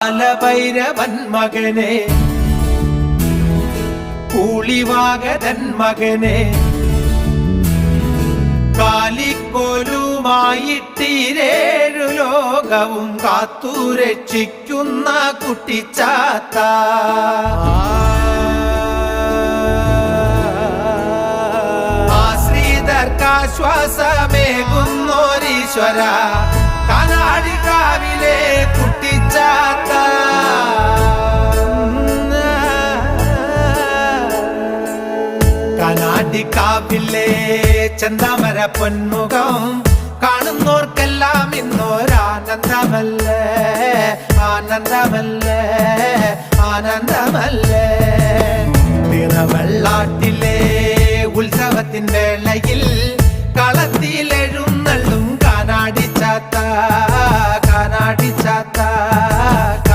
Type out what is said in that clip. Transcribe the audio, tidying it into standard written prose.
കാലഭൈരവൻ മകനെ കൂളിവാകതൻ മകനെ കാലിക്കോലുമായിട്ടീരേഴു ലോകവും കാത്തുരക്ഷിക്കുന്ന കുട്ടിച്ചാത്ത ആശ്രിതർക്കാശ്വാസമേകുന്നോരീശ്വര കനാടിക്കാവിലെ കുട്ടിച്ചാത്ത കനാടിക്കാവിലെ ചന്താമര പൊന്മുഖം കാണുന്നോർക്കെല്ലാം ഇന്നൊരാനന്ദമല്ലേ ആനന്ദമല്ലേ ആനന്ദമല്ലേ തിറവെള്ളാട്ടിലെ ഉത്സവത്തിൻ വേളയിൽ കളത്തിലെഴുന്നള്ളും കാനാടിച്ചാത്ത